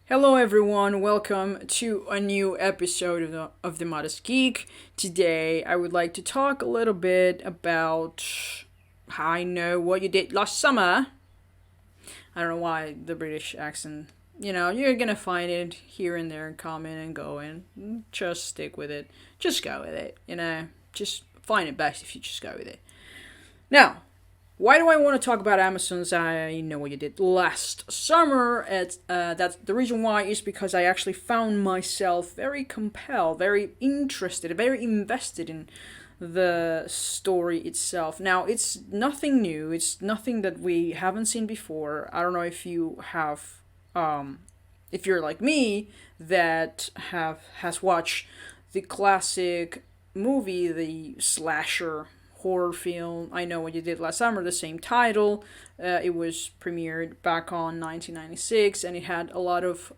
Hello, everyone. Welcome to a new episode of the Modest Geek. Today, I would like to talk a little bit about how I know what you did last summer. I don't know why the British accent. You're gonna find it here and there, coming and going. Just stick with it. Just go with it. Just find it best if you just go with it. Now, why do I want to talk about Amazon's I Know What You Did Last Summer? That's the reason why is because I actually found myself very compelled, very interested, very invested in the story itself. Now, it's nothing new. It's nothing that we haven't seen before. I don't know if you have, if you're like me, that has watched the classic movie, the slasher horror film I Know What You Did Last Summer, the same title. It was premiered back on 1996, and it had a lot of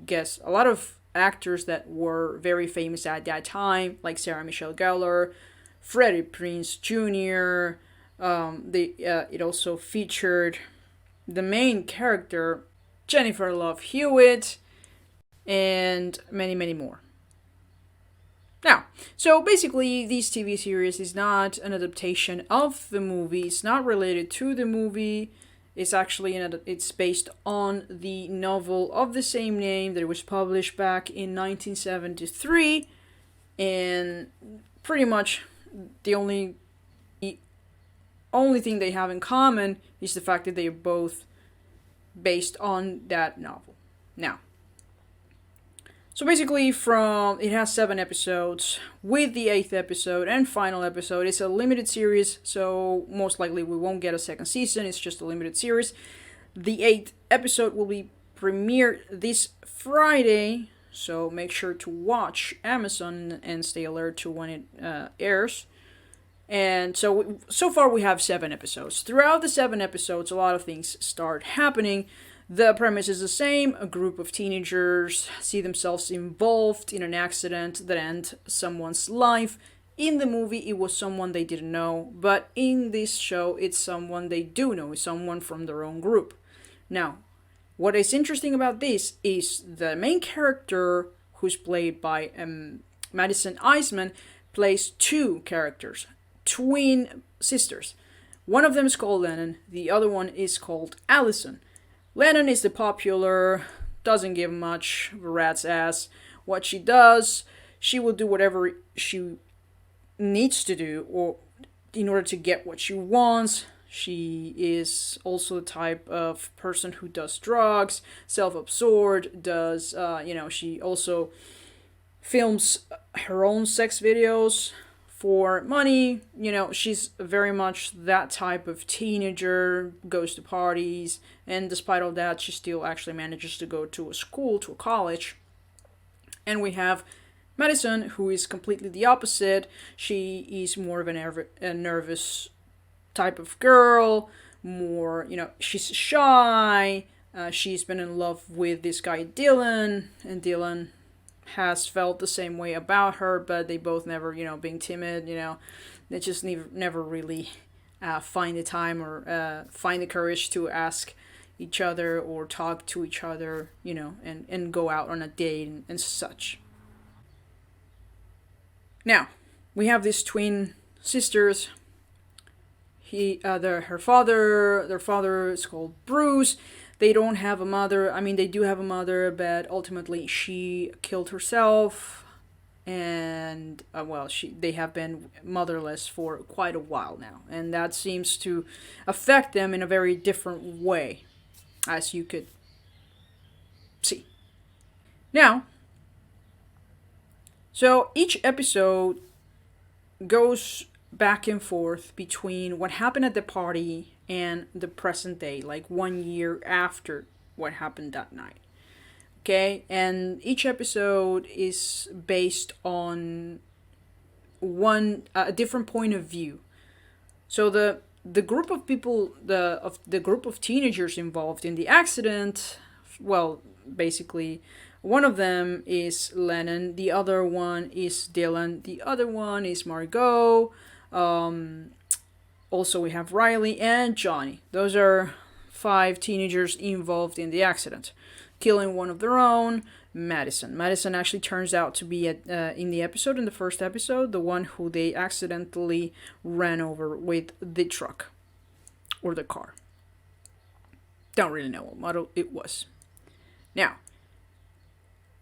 guests, a lot of actors that were very famous at that time, like Sarah Michelle Gellar, Freddie Prinze Jr. It also featured the main character, Jennifer Love Hewitt, and many, many more. Now, so basically, this TV series is not an adaptation of the movie. It's not related to the movie. It's based on the novel of the same name that was published back in 1973, and pretty much the only thing they have in common is the fact that they are both based on that novel. Now, so basically, it has 7 episodes. With the 8th episode and final episode, it's a limited series, so most likely we won't get a second season. It's just a limited series. The 8th episode will be premiered this Friday, so make sure to watch Amazon and stay alert to when it airs. And so far we have 7 episodes. Throughout the 7 episodes, a lot of things start happening. The premise is the same. A group of teenagers see themselves involved in an accident that ends someone's life. In the movie, it was someone they didn't know, but in this show, it's someone they do know. It's someone from their own group. Now, what is interesting about this is the main character, who's played by Madison Iseman, plays two characters, twin sisters. One of them is called Lennon, the other one is called Allison. Lennon is the popular, doesn't give much of a rat's ass. What she does, she will do whatever she needs to do or in order to get what she wants. She is also the type of person who does drugs, self-absorbed, she also films her own sex videos for money. She's very much that type of teenager, goes to parties, and despite all that, she still actually manages to go to a college. And we have Madison, who is completely the opposite. She is more of a nervous type of girl, she's shy. She's been in love with this guy Dylan, and Dylan has felt the same way about her, but they both never, being timid, they just never really find the time or find the courage to ask each other or talk to each other, and go out on a date and such. Now, we have these twin sisters. Their father is called Bruce. They don't have a mother. I mean, they do have a mother, but ultimately she killed herself, and they have been motherless for quite a while now, and that seems to affect them in a very different way, as you could see. Now, so each episode goes back and forth between what happened at the party and the present day, like 1 year after what happened that night. Okay, and each episode is based on a different point of view. So the group of people, the group of teenagers involved in the accident, well, basically, one of them is Lennon, the other one is Dylan, the other one is Margot. Also, we have Riley and Johnny. Those are 5 teenagers involved in the accident. killing one of their own, Madison. Madison actually turns out to be in the first episode, the one who they accidentally ran over with the truck or the car. Don't really know what model it was. Now,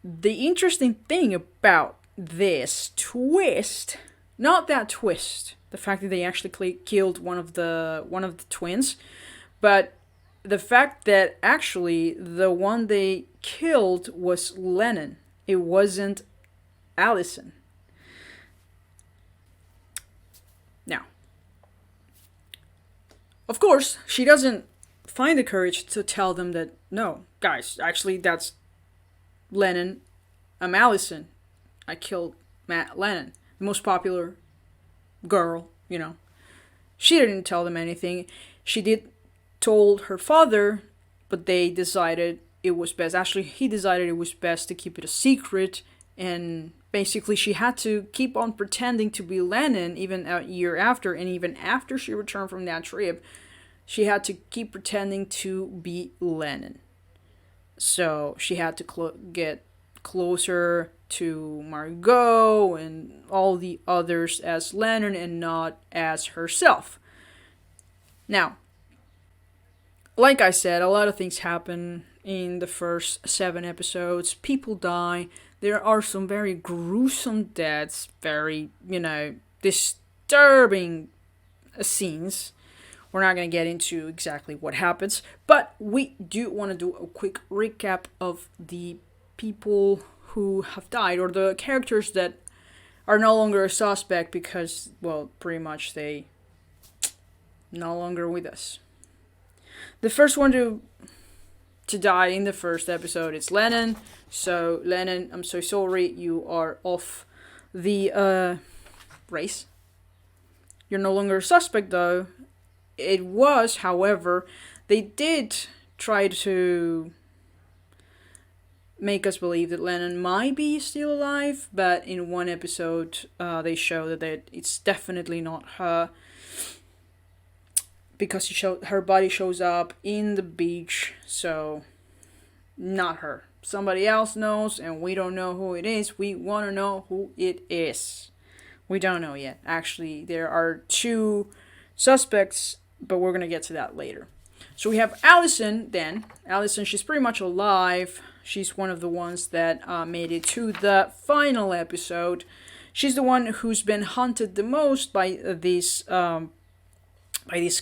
the interesting thing about this twist, not that twist, the fact that they actually killed one of the twins, but the fact that actually the one they killed was Lennon. It wasn't Allison. Now, of course, she doesn't find the courage to tell them that, no, guys, actually that's Lennon. I'm Allison. I killed Lennon, the most popular girl, She didn't tell them anything. She did told her father, but they decided it was best. Actually, he decided it was best to keep it a secret, and basically she had to keep on pretending to be Lennon even a year after, and even after she returned from that trip, she had to keep pretending to be Lennon. So she had to get closer to Margot and all the others as Lennon and not as herself. Now, like I said, a lot of things happen in the first 7 episodes. People die. There are some very gruesome deaths, very, disturbing scenes. We're not going to get into exactly what happens, but we do want to do a quick recap of the people who have died, or the characters that are no longer a suspect because, well, pretty much they no longer with us. The first one to die in the first episode is Lennon. So, Lennon, I'm so sorry, you are off the race. You're no longer a suspect, though. It was, however, they did try to make us believe that Lennon might be still alive, but in one episode, they show that it's definitely not her, because her body shows up in the beach, so not her. Somebody else knows, and we don't know who it is. We want to know who it is. We don't know yet. Actually, there are 2 suspects, but we're going to get to that later. So we have Allison then. Allison, she's pretty much alive. She's one of the ones that made it to the final episode. She's the one who's been hunted the most by this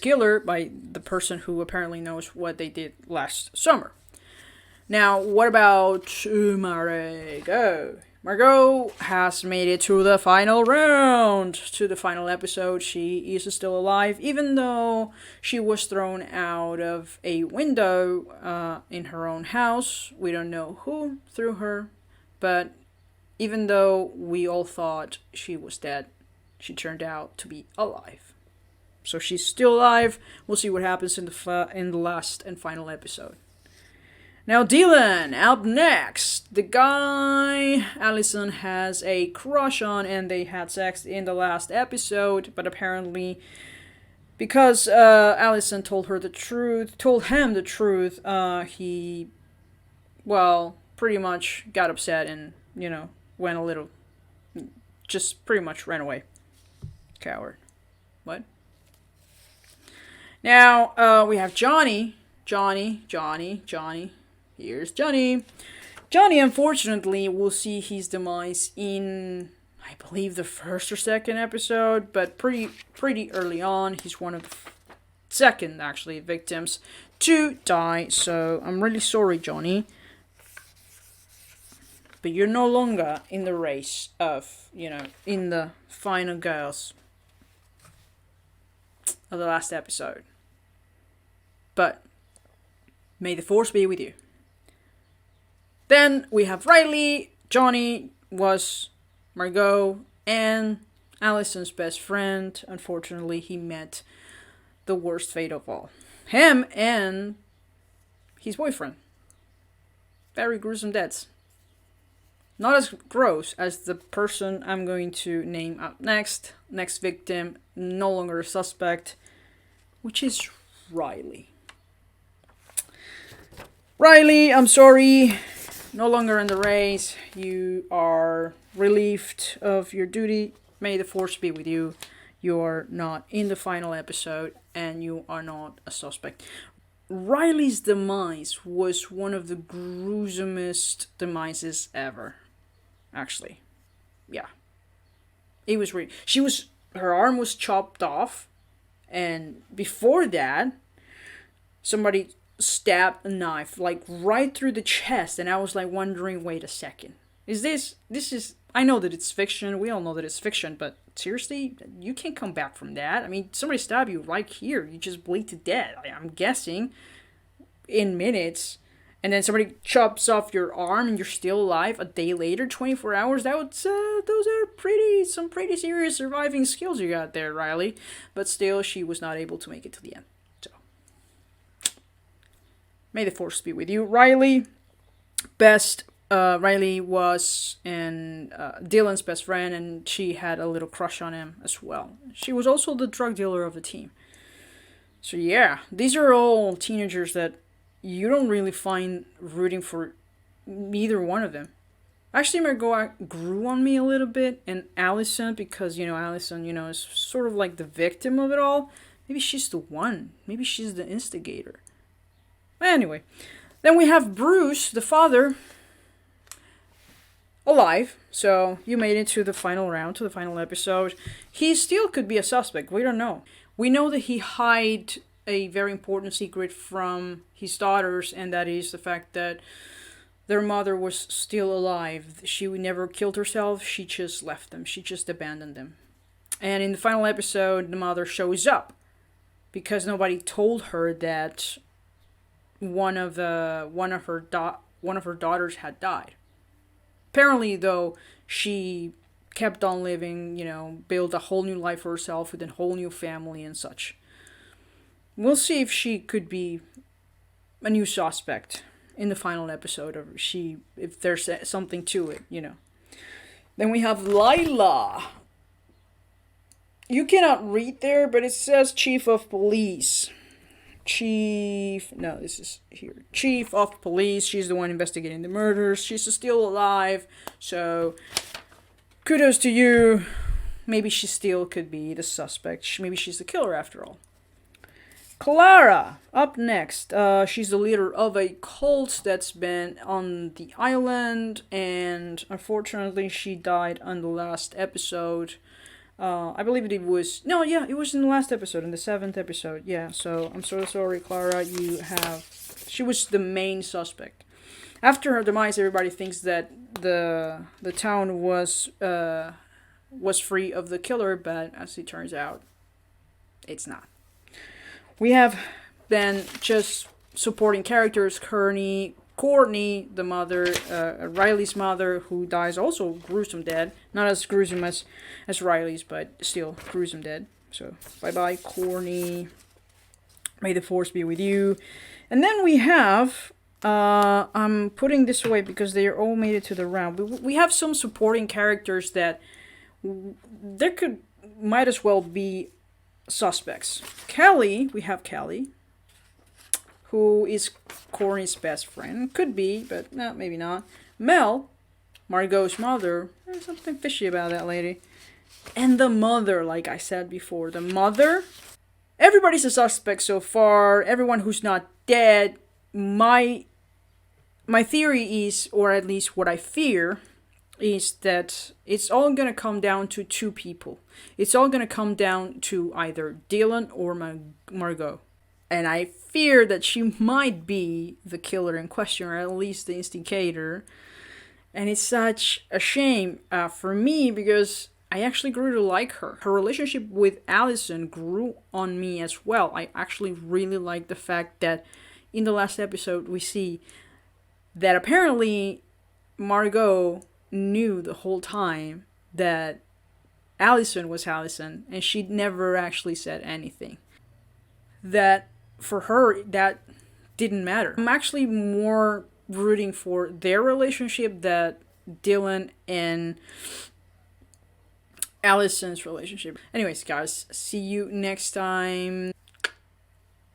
killer, by the person who apparently knows what they did last summer. Now, what about Margot? Margot has made it to the final round, to the final episode. She is still alive, even though she was thrown out of a window in her own house. We don't know who threw her, but even though we all thought she was dead, she turned out to be alive. So she's still alive. We'll see what happens in the last and final episode. Now, Dylan, up next. The guy Allison has a crush on, and they had sex in the last episode, but apparently, because Allison told him the truth, he, well, pretty much got upset and, went a little, just pretty much ran away. Coward. What? Now, we have Johnny. Here's Johnny. Johnny, unfortunately, will see his demise in, I believe, the first or second episode, but pretty early on. He's one of the second, actually, victims to die, so I'm really sorry, Johnny. But you're no longer in the race of, in the final girls of the last episode. But may the force be with you. Then we have Riley. Johnny was Margot and Allison's best friend. Unfortunately, he met the worst fate of all. Him and his boyfriend. Very gruesome deaths. Not as gross as the person I'm going to name up next. Next victim, no longer a suspect, which is Riley. Riley, I'm sorry. No longer in the race. You are relieved of your duty. May the force be with you. You are not in the final episode, and you are not a suspect. Riley's demise was one of the gruesomest demises ever. Actually, yeah, it was really. Her arm was chopped off, and before that, somebody stabbed a knife like right through the chest, and I was like wondering, wait a second, this is, I know that it's fiction, we all know that it's fiction, but seriously, you can't come back from that. I mean, somebody stabbed you right here, you just bleed to death, I'm guessing, in minutes, and then somebody chops off your arm and you're still alive a day later, 24 hours. That would those are some pretty serious surviving skills you got there, Riley. But still, she was not able to make it to the end. So may the force be with you, Riley. Riley was Dylan's best friend, and she had a little crush on him as well. She was also the drug dealer of the team. So yeah, these are all teenagers that you don't really find rooting for neither one of them. Actually, Margot grew on me a little bit, and Allison, because, Allison, is sort of like the victim of it all. Maybe she's the one. Maybe she's the instigator. Anyway, then we have Bruce, the father, alive. So you made it to the final round, to the final episode. He still could be a suspect. We don't know. We know that he hid a very important secret from his daughters, and that is the fact that their mother was still alive. She never killed herself. She just left them. She just abandoned them. And in the final episode, the mother shows up because nobody told her that one of her daughters had died. Apparently, though, she kept on living, built a whole new life for herself with a whole new family and such. We'll see if she could be a new suspect in the final episode, or if there's something to it. Then we have Layla. You cannot read there, but it says Chief of Police. Chief of Police. She's the one investigating the murders. She's still alive, so kudos to you. Maybe she still could be the suspect. Maybe she's the killer after all. Clara, up next. She's the leader of a cult that's been on the island, and unfortunately she died on the last episode. I believe it was... No, yeah, it was in the last episode, in the 7th episode. Yeah, so I'm so sorry, Clara. She was the main suspect. After her demise, everybody thinks that the town was free of the killer, but as it turns out, it's not. We have then just supporting characters: Kearney, the mother, Riley's mother, who dies also gruesome dead. Not as gruesome as Riley's, but still gruesome dead. So bye-bye, Kearney. May the force be with you. And then we have... I'm putting this away because they all made it to the round. We have some supporting characters that might as well be suspects. We have Kelly, who is Kearney's best friend. Could be, but no, maybe not. Mel, Margot's mother. There's something fishy about that lady. And the mother, like I said before. The mother. Everybody's a suspect so far. Everyone who's not dead. My theory is, or at least what I fear, is that it's all going to come down to two people. It's all going to come down to either Dylan or Margot. And I fear that she might be the killer in question, or at least the instigator. And it's such a shame for me, because I actually grew to like her. Her relationship with Allison grew on me as well. I actually really like the fact that in the last episode we see that apparently Margot knew the whole time that Allison was Allison, and she'd never actually said anything. That for her, that didn't matter. I'm actually more rooting for their relationship than Dylan and Allison's relationship. Anyways, guys, see you next time.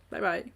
Bye bye.